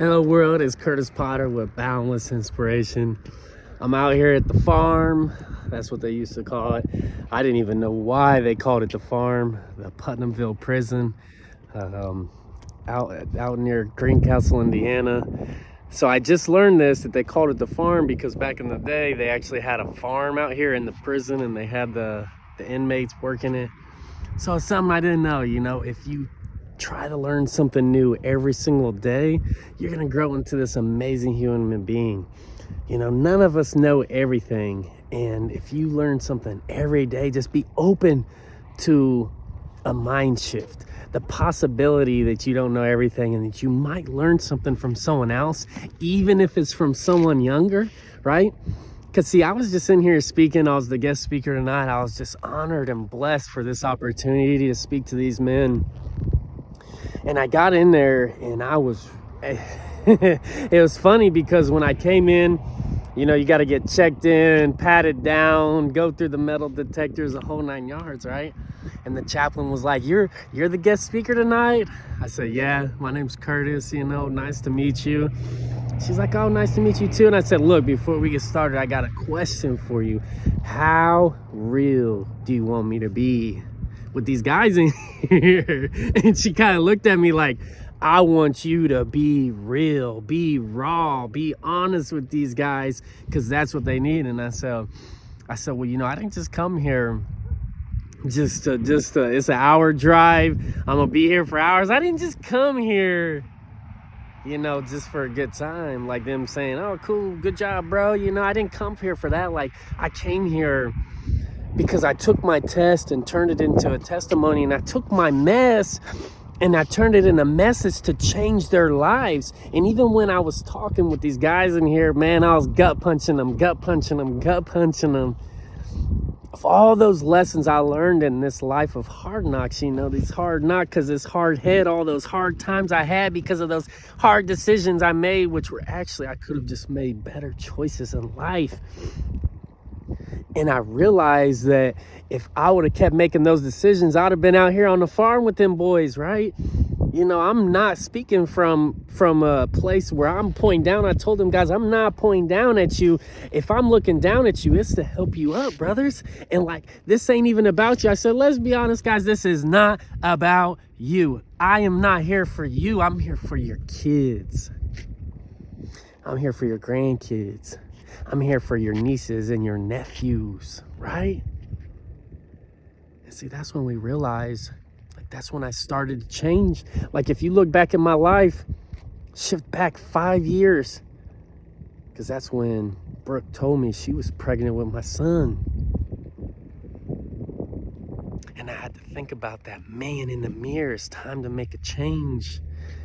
Hello world, it's Curtis Potter with Boundless Inspiration. I'm out here at the farm. That's what they used to call it. I didn't even know why they called it the farm. The Putnamville prison, out near Greencastle, Indiana. So I just learned this, that they called it the farm because back in the day they actually had a farm out here in the prison and they had the inmates working it. So it's something I didn't know. You know, if you try to learn something new every single day, you're gonna grow into this amazing human being. You know, none of us know everything, and if you learn something every day, just be open to a mind shift, the possibility that you don't know everything and that you might learn something from someone else, even if it's from someone younger, right? Because see, I was just in here speaking. I was the guest speaker tonight. I was just honored and blessed for this opportunity to speak to these men. And I got in there and I was, it was funny because when I came in, you know, you got to get checked in, patted down, go through the metal detectors, the whole 9 yards, right? And the chaplain was like, you're the guest speaker tonight? I said, yeah, my name's Curtis, you know, nice to meet you. She's like, oh, nice to meet you too. And I said, look, before we get started, I got a question for you. How real do you want me to be with these guys in here? And she kind of looked at me like, I want you to be real, be raw, be honest with these guys, because that's what they need. And I said, well, you know, I didn't just come here it's an hour drive. I'm gonna be here for hours. I didn't just come here, you know, just for a good time, like them saying, oh, cool, good job, bro. You know, I didn't come here for that. Like, I came here because I took my test and turned it into a testimony, and I took my mess and I turned it in a message to change their lives. And even when I was talking with these guys in here, man, I was gut punching them. Of all those lessons I learned in this life of hard knocks, you know, these hard knocks, because this hard head, all those hard times I had because of those hard decisions I made, which were actually, I could have just made better choices in life. And I realized that if I would have kept making those decisions, I'd have been out here on the farm with them boys, right? You know, I'm not speaking from a place where I'm pointing down. I told them guys, I'm not pointing down at you. If I'm looking down at you, it's to help you up, brothers. And like, this ain't even about you. I said, let's be honest, guys, this is not about you. I am not here for you. I'm here for your kids. I'm here for your grandkids. I'm here for your nieces and your nephews, right? And see, that's when we realize, like, that's when I started to change. Like, if you look back in my life, shift back 5 years, because that's when Brooke told me she was pregnant with my son. And I had to think about that man in the mirror. It's time to make a change.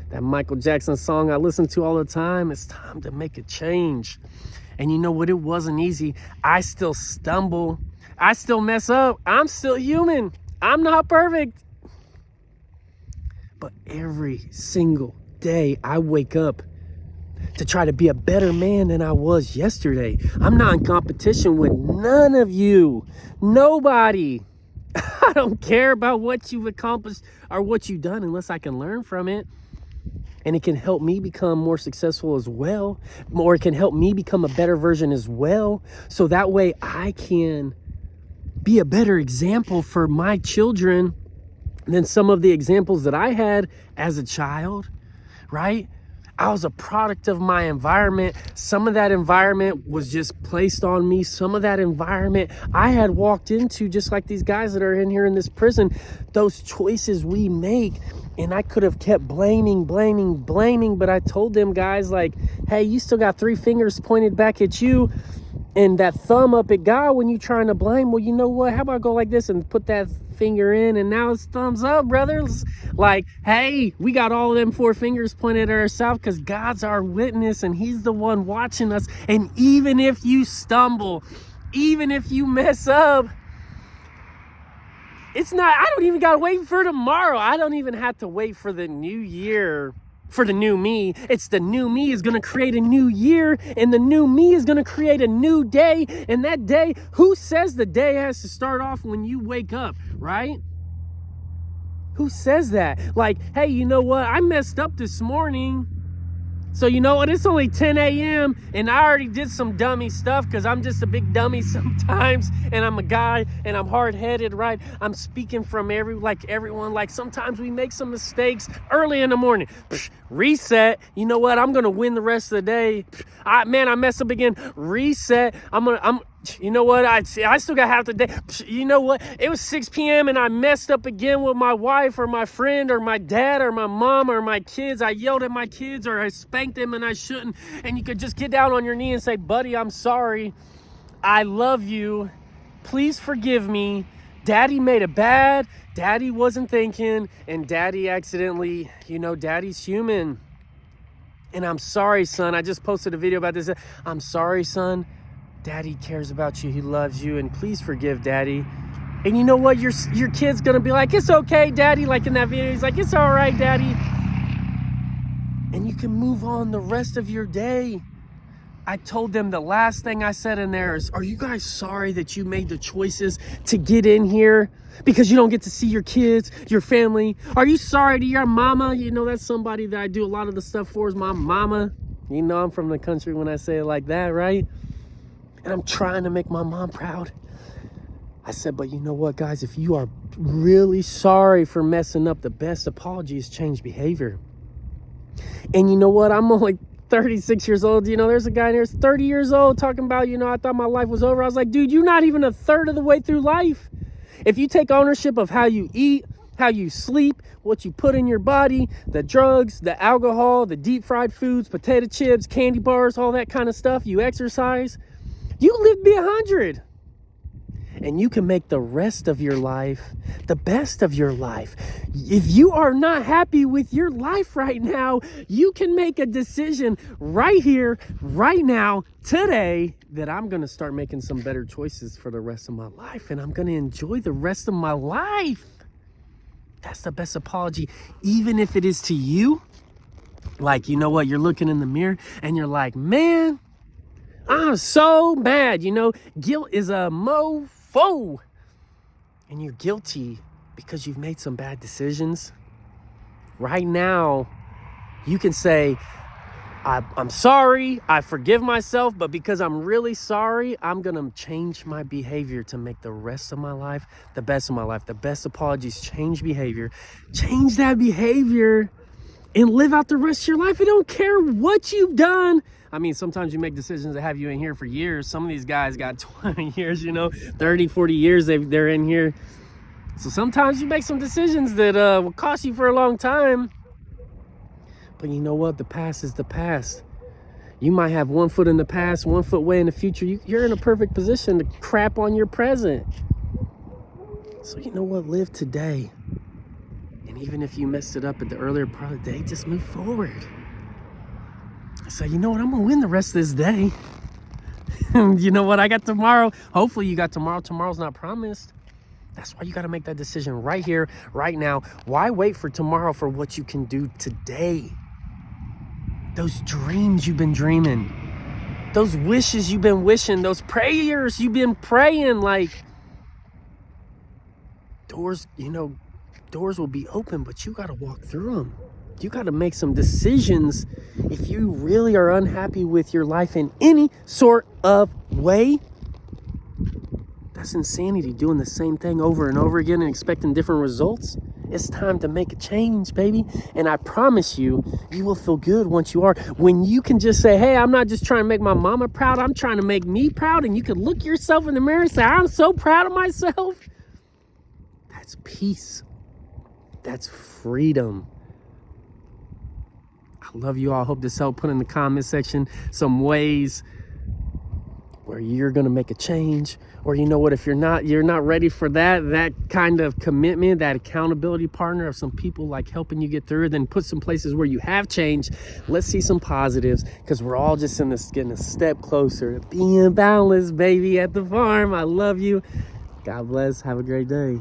That Michael Jackson song I listen to all the time, it's time to make a change. And you know what? It wasn't easy. I still stumble. I still mess up. I'm still human. I'm not perfect. But every single day I wake up to try to be a better man than I was yesterday. I'm not in competition with none of you. Nobody. I don't care about what you've accomplished or what you've done unless I can learn from it. And it can help me become more successful as well, or it can help me become a better version as well. So that way I can be a better example for my children than some of the examples that I had as a child, right? I was a product of my environment. Some of that environment was just placed on me. Some of that environment I had walked into, just like these guys that are in here in this prison. Those choices we make, and I could have kept blaming, but I told them guys, like, hey, you still got 3 fingers pointed back at you and that thumb up at God when you're trying to blame. Well, you know what? How about I go like this and put that finger in, and now it's thumbs up, brothers. Like, hey, we got all of them 4 fingers pointed at ourselves because God's our witness and he's the one watching us. And even if you stumble, even if you mess up, it's not, I don't even gotta wait for tomorrow. I don't even have to wait for the new year for the new me. It's the new me is gonna create a new year, and the new me is gonna create a new day. And that day, who says the day has to start off when you wake up, right? Who says that? Like, hey, you know what? I messed up this morning. So you know what? It's only 10 a.m. and I already did some dummy stuff because I'm just a big dummy sometimes, and I'm a guy and I'm hard-headed, right? I'm speaking from everyone. Like sometimes we make some mistakes early in the morning. Reset. You know what? I'm gonna win the rest of the day. I mess up again. Reset. You know what? I still got half the day. You know what? It was 6 p.m. and I messed up again with my wife or my friend or my dad or my mom or my kids. I yelled at my kids or I spanked them and I shouldn't. And you could just get down on your knee and say, buddy, I'm sorry. I love you. Please forgive me. Daddy made it bad. Daddy wasn't thinking. And daddy accidentally, daddy's human. And I'm sorry, son. I just posted a video about this. I'm sorry, son. Daddy cares about you. He loves you. And please forgive daddy. And you know what? Your kid's going to be like, it's okay, daddy. Like in that video, he's like, it's all right, daddy. And you can move on the rest of your day. I told them the last thing I said in there is, are you guys sorry that you made the choices to get in here because you don't get to see your kids, your family? Are you sorry to your mama? That's somebody that I do a lot of the stuff for is my mama. I'm from the country when I say it like that, right? And I'm trying to make my mom proud. I said, but you know what, guys? If you are really sorry for messing up, the best apology is change behavior. And you know what? I'm only 36 years old. There's a guy in here 30 years old talking about, I thought my life was over. I was like, dude, you're not even a third of the way through life. If you take ownership of how you eat, how you sleep, what you put in your body, the drugs, the alcohol, the deep fried foods, potato chips, candy bars, all that kind of stuff, you exercise, you live to be 100. And you can make the rest of your life the best of your life. If you are not happy with your life right now, you can make a decision right here, right now, today, that I'm going to start making some better choices for the rest of my life. And I'm going to enjoy the rest of my life. That's the best apology, even if it is to you. Like, you know what? You're looking in the mirror and you're like, man, I'm so mad. Guilt is a mofo. And you're guilty because you've made some bad decisions. Right now, you can say, I'm sorry, I forgive myself, but because I'm really sorry, I'm going to change my behavior to make the rest of my life the best of my life. The best apologies, change behavior. Change that behavior and live out the rest of your life. I don't care what you've done. Sometimes you make decisions that have you in here for years. Some of these guys got 20 years, 30, 40 years they're in here. So sometimes you make some decisions that will cost you for a long time. But you know what? The past is the past. You might have 1 foot in the past, 1 foot way in the future. You're in a perfect position to crap on your present. So you know what? Live today. And even if you messed it up at the earlier part of the day, just move forward. So you know what? I'm going to win the rest of this day. You know what? I got tomorrow. Hopefully you got tomorrow. Tomorrow's not promised. That's why you got to make that decision right here, right now. Why wait for tomorrow for what you can do today? Those dreams you've been dreaming. Those wishes you've been wishing. Those prayers you've been praying. Like, doors will be open, but you got to walk through them. You got to make some decisions. If you really are unhappy with your life in any sort of way, that's insanity, doing the same thing over and over again and expecting different results. It's time to make a change, baby. And I promise you, you will feel good once you are. When you can just say, hey, I'm not just trying to make my mama proud. I'm trying to make me proud. And you can look yourself in the mirror and say, I'm so proud of myself. That's peace. That's freedom. I love you all. I hope this helped. Put in the comment section some ways where you're going to make a change. Or you know what, if you're not ready for that kind of commitment, that accountability partner of some people like helping you get through it, then put some places where you have changed. Let's see some positives, because we're all just in this, getting a step closer to being boundless, baby, at the farm. I love you. God bless. Have a great day.